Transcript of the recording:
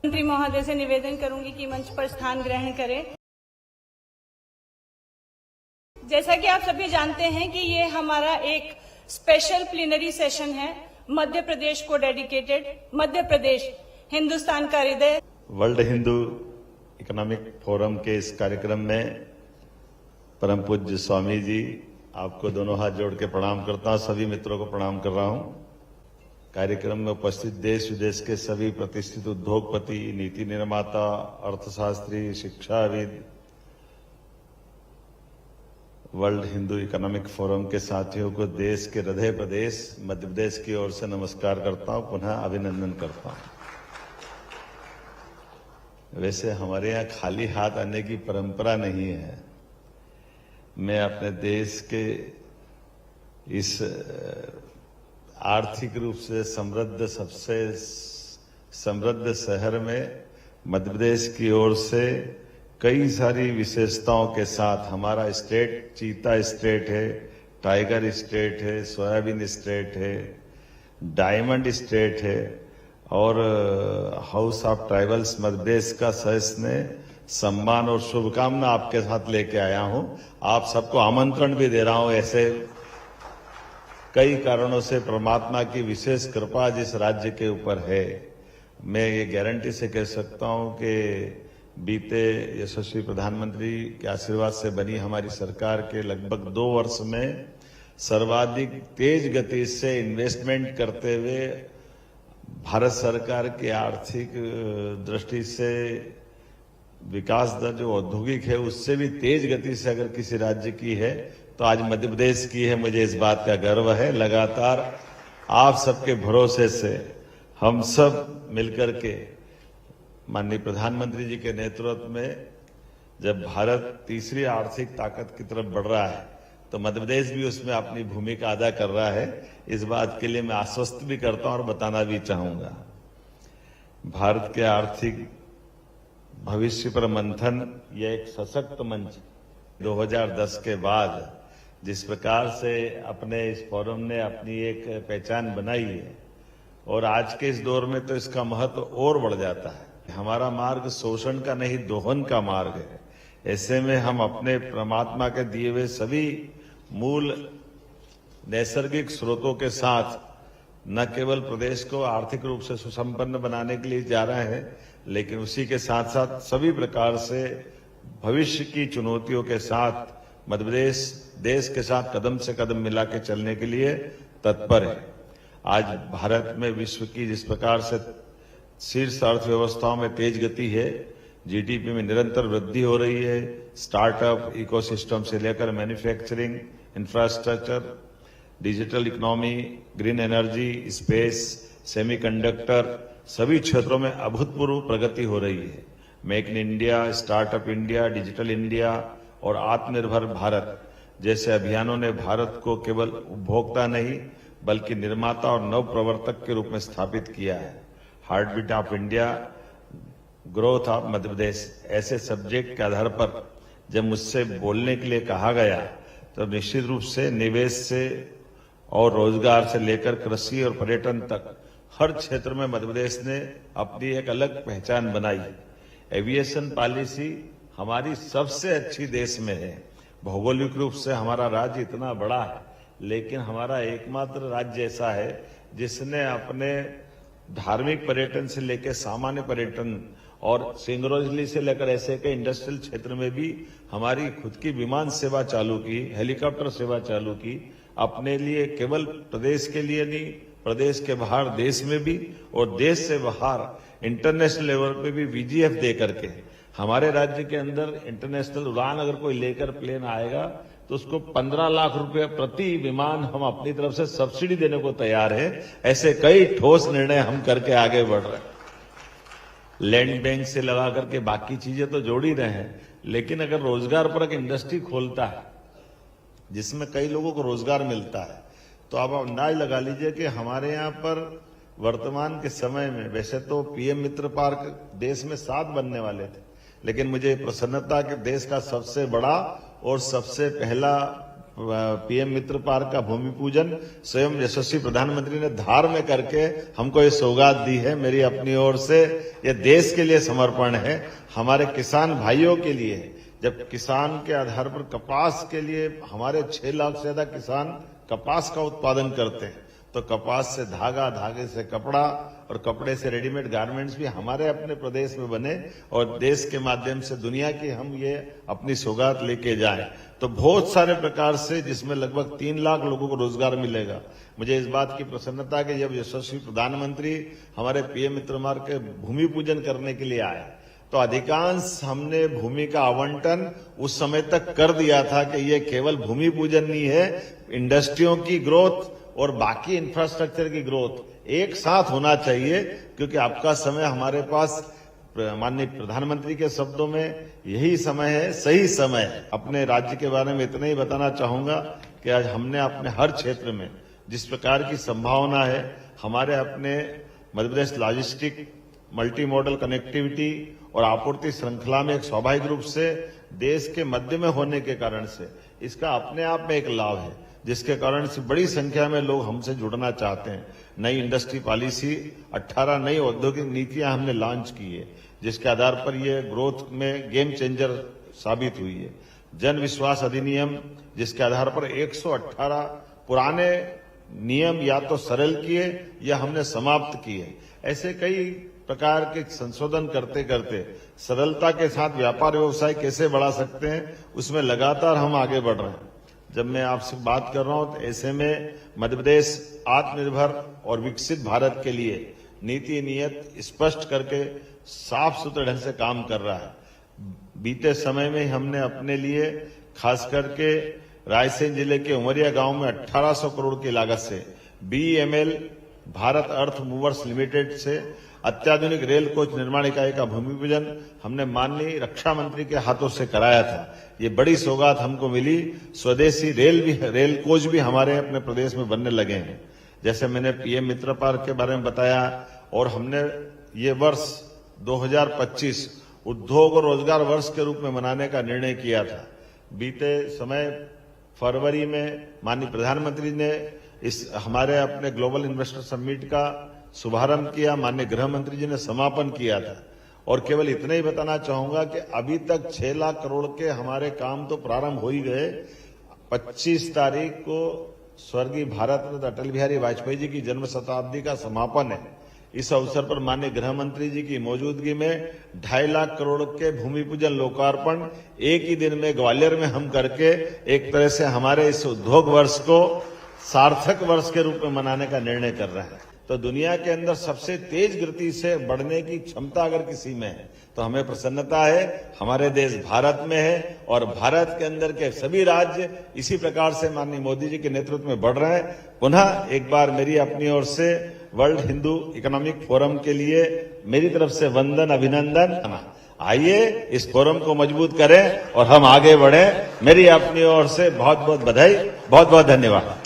मंत्री महोदय से निवेदन करूंगी कि मंच पर स्थान ग्रहण करें। जैसा कि आप सभी जानते हैं कि ये हमारा एक स्पेशल प्लीनरी सेशन है, मध्य प्रदेश को डेडिकेटेड। मध्य प्रदेश हिंदुस्तान का हृदय। वर्ल्ड हिंदू इकोनॉमिक फोरम के इस कार्यक्रम में परम पूज्य स्वामी जी, आपको दोनों हाथ जोड़ के प्रणाम करता हूं। सभी मित्रों को प्रणाम कर रहा हूं। कार्यक्रम में उपस्थित देश विदेश के सभी प्रतिष्ठित उद्योगपति, नीति निर्माता, अर्थशास्त्री, शिक्षाविद, वर्ल्ड हिंदू इकोनॉमिक फोरम के साथियों को देश के हृदय प्रदेश मध्य प्रदेश की ओर से नमस्कार करता हूं, पुनः अभिनंदन करता हूं। वैसे हमारे यहाँ खाली हाथ आने की परंपरा नहीं है। मैं अपने देश के इस आर्थिक रूप से समृद्ध, सबसे समृद्ध शहर में मध्य प्रदेश की ओर से कई सारी विशेषताओं के साथ, हमारा स्टेट चीता स्टेट है, टाइगर स्टेट है, सोयाबीन स्टेट है, डायमंड स्टेट है और house of tribals Madhya Pradesh का सस्नेह सम्मान और शुभकामना आपके साथ लेके आया हूं। आप सबको आमंत्रण भी दे रहा हूं। ऐसे कई कारणों से परमात्मा की विशेष कृपा जिस राज्य के ऊपर है, मैं ये गारंटी से कह सकता हूं कि बीते यशस्वी प्रधानमंत्री के आशीर्वाद से बनी हमारी सरकार के लगभग 2 वर्ष में सर्वाधिक तेज गति से इन्वेस्टमेंट करते हुए भारत सरकार की आर्थिक दृष्टि से विकास दर जो औद्योगिक है उससे भी तेज गति से अगर किसी राज्य की है तो आज मध्य प्रदेश की है। मुझे इस बात का गर्व है। लगातार आप सबके भरोसे से हम सब मिलकर के माननीय प्रधानमंत्री जी के नेतृत्व में जब भारत तीसरी आर्थिक ताकत की तरफ बढ़ रहा है तो मध्य प्रदेश भी उसमें अपनी भूमिका अदा कर रहा है। इस बात के लिए मैं आश्वस्त भी करता हूं और बताना भी चाहूंगा। भारत के आर्थिक भविष्य पर मंथन यह एक सशक्त मंच 2010 के बाद जिस प्रकार से अपने इस फोरम ने अपनी एक पहचान बनाई है और आज के इस दौर में तो इसका महत्व और बढ़ जाता है। हमारा मार्ग शोषण का नहीं, दोहन का मार्ग है। ऐसे में हम अपने परमात्मा के दिए हुए सभी मूल नैसर्गिक स्रोतों के साथ न केवल प्रदेश को आर्थिक रूप से सुसंपन्न बनाने के लिए जा रहे हैं, लेकिन उसी के साथ साथ सभी प्रकार से भविष्य की चुनौतियों के साथ मध्य प्रदेश देश के साथ कदम से कदम मिला के चलने के लिए तत्पर है। आज भारत में विश्व की जिस प्रकार से शीर्ष अर्थव्यवस्थाओं में तेज गति है, जीडीपी में निरंतर वृद्धि हो रही है, स्टार्टअप इकोसिस्टम से लेकर manufacturing, infrastructure, digital economy, green energy, space, semiconductor, सभी क्षेत्रों में अभूतपूर्व प्रगति हो रही है। Make in India, startup India, digital India और आत्मनिर्भर भारत जैसे अभियानों ने भारत को केवल उपभोक्ता नहीं बल्कि निर्माता और नव प्रवर्तक के रूप में स्थापित किया है। Heartbeat of India, growth of Madhya Pradesh ऐसे सब्जेक्ट के आधार पर जब मुझसे बोलने के लिए कहा गया तो निश्चित रूप से निवेश से और रोजगार से लेकर कृषि और पर्यटन तक हर क्षेत्र में मध्य प्रदेश ने अपनी एक अलग पहचान बनाई। एविएशन पॉलिसी हमारी सबसे अच्छी देश में है। भौगोलिक रूप से हमारा राज्य इतना बड़ा है, लेकिन हमारा एकमात्र राज्य ऐसा है जिसने अपने धार्मिक पर्यटन से लेकर सामान्य पर्यटन और सिंगरोजली से लेकर ऐसे कई इंडस्ट्रियल क्षेत्र में भी हमारी खुद की विमान सेवा चालू की, हेलीकॉप्टर सेवा चालू की। अपने लिए केवल प्रदेश के लिए नहीं, प्रदेश के बाहर देश में भी और देश से बाहर इंटरनेशनल लेवल पे भी वीजीएफ दे करके हमारे राज्य के अंदर इंटरनेशनल उड़ान अगर कोई लेकर प्लेन आएगा तो उसको 15 लाख रुपए प्रति विमान हम अपनी तरफ से सब्सिडी देने को तैयार है। ऐसे कई ठोस निर्णय हम करके आगे बढ़ रहे हैं। लैंड बैंक से लगा करके बाकी चीजें तो जोड़ ही रहे हैं, लेकिन अगर रोजगार पर एक इंडस्ट्री खोलता है जिसमें कई लोगों को रोजगार मिलता है तो आप अंदाज लगा लीजिए कि हमारे यहाँ पर वर्तमान के समय में वैसे तो पीएम मित्र पार्क देश में 7 बनने वाले थे, लेकिन मुझे प्रसन्नता कि देश का सबसे बड़ा और सबसे पहला पीएम मित्र पार्क का भूमि पूजन स्वयं यशस्वी प्रधानमंत्री ने धार में करके हमको ये सौगात दी है। मेरी अपनी ओर से ये देश के लिए समर्पण है, हमारे किसान भाइयों के लिए है। जब किसान के आधार पर कपास के लिए हमारे 6 लाख से ज्यादा किसान कपास का उत्पादन करते हैं, तो कपास से धागा, धागे से कपड़ा और कपड़े से रेडीमेड गारमेंट्स भी हमारे अपने प्रदेश में बने और देश के माध्यम से दुनिया की हम ये अपनी सौगात लेके जाएं। तो बहुत सारे प्रकार से जिसमें लगभग 3 लाख लोगों को रोजगार मिलेगा। मुझे इस बात की प्रसन्नता है कि जब यशस्वी प्रधानमंत्री हमारे पीएम मित्र मार्ग के भूमि पूजन करने के लिए आए तो अधिकांश हमने भूमि का आवंटन उस समय तक कर दिया था कि ये केवल भूमि पूजन नहीं है, इंडस्ट्रियों की ग्रोथ और बाकी इंफ्रास्ट्रक्चर की ग्रोथ एक साथ होना चाहिए, क्योंकि आपका समय हमारे पास माननीय प्रधानमंत्री के शब्दों में यही समय है, सही समय है। अपने राज्य के बारे में इतना ही बताना चाहूंगा कि आज हमने अपने हर क्षेत्र में जिस प्रकार की संभावना है, हमारे अपने Madhya Pradesh logistic multi modal connectivity और आपूर्ति श्रृंखला में एक स्वाभाविक रूप से देश के मध्य में होने के कारण से इसका अपने आप में एक लाभ है, जिसके कारण से बड़ी संख्या में लोग हमसे जुड़ना चाहते हैं। नई इंडस्ट्री पॉलिसी 18 नई औद्योगिक नीतियां हमने लॉन्च की है, जिसके आधार पर ये ग्रोथ में गेम चेंजर साबित हुई है। जन विश्वास अधिनियम, जिसके आधार पर 118 पुराने नियम या तो सरल किए या हमने समाप्त किए। ऐसे कई प्रकार के संशोधन करते करते सरलता के साथ व्यापार व्यवसाय कैसे बढ़ा सकते हैं, उसमें लगातार हम आगे बढ़ रहे हैं। जब मैं आपसे बात कर रहा हूं तो ऐसे में मध्य प्रदेश आत्मनिर्भर और विकसित भारत के लिए नीति नियत स्पष्ट करके साफ सुथरे ढंग से काम कर रहा है। बीते समय में हमने अपने लिए खास करके रायसेन जिले के उमरिया गांव में 1800 करोड़ की लागत से BEML भारत अर्थ मूवर्स लिमिटेड से अत्याधुनिक रेल कोच निर्माण इकाई का भूमि पूजन हमने माननीय रक्षा मंत्री के हाथों से कराया था। ये बड़ी सौगात हमको मिली। स्वदेशी रेल कोच भी हमारे अपने प्रदेश में बनने लगे हैं। जैसे मैंने पीएम मित्र पार्क के बारे में बताया, और हमने ये वर्ष 2025 उद्योग और रोजगार वर्ष के रूप में मनाने का निर्णय किया था। बीते समय फरवरी में माननीय प्रधानमंत्री ने इस हमारे अपने ग्लोबल इन्वेस्टर समिट का शुभारंभ किया, माननीय गृह मंत्री जी ने समापन किया था। और केवल इतना ही बताना चाहूंगा कि अभी तक 6 लाख करोड़ के हमारे काम तो प्रारंभ हो ही गए। 25 तारीख को स्वर्गीय भारत रत्न अटल बिहारी वाजपेयी जी की जन्म शताब्दी का समापन है। इस अवसर पर माननीय गृह मंत्री जी की मौजूदगी में 2.5 लाख करोड़ के भूमि पूजन लोकार्पण एक ही दिन में ग्वालियर में हम करके एक तरह से हमारे इस उद्योग वर्ष को सार्थक वर्ष के रूप में मनाने का निर्णय कर रहे हैं। तो दुनिया के अंदर सबसे तेज गति से बढ़ने की क्षमता अगर किसी में है तो हमें प्रसन्नता है। हमारे देश भारत में है और भारत के अंदर के सभी राज्य इसी प्रकार से माननीय मोदी जी के नेतृत्व में बढ़ रहे हैं। पुनः एक बार मेरी अपनी ओर से वर्ल्ड हिंदू इकोनॉमिक फोरम के लिए मेरी तरफ से वंदन, अभिनंदन। आइए इस फोरम को मजबूत करें और हम आगे बढ़ें। मेरी अपनी ओर से बहुत बहुत बधाई, बहुत बहुत धन्यवाद।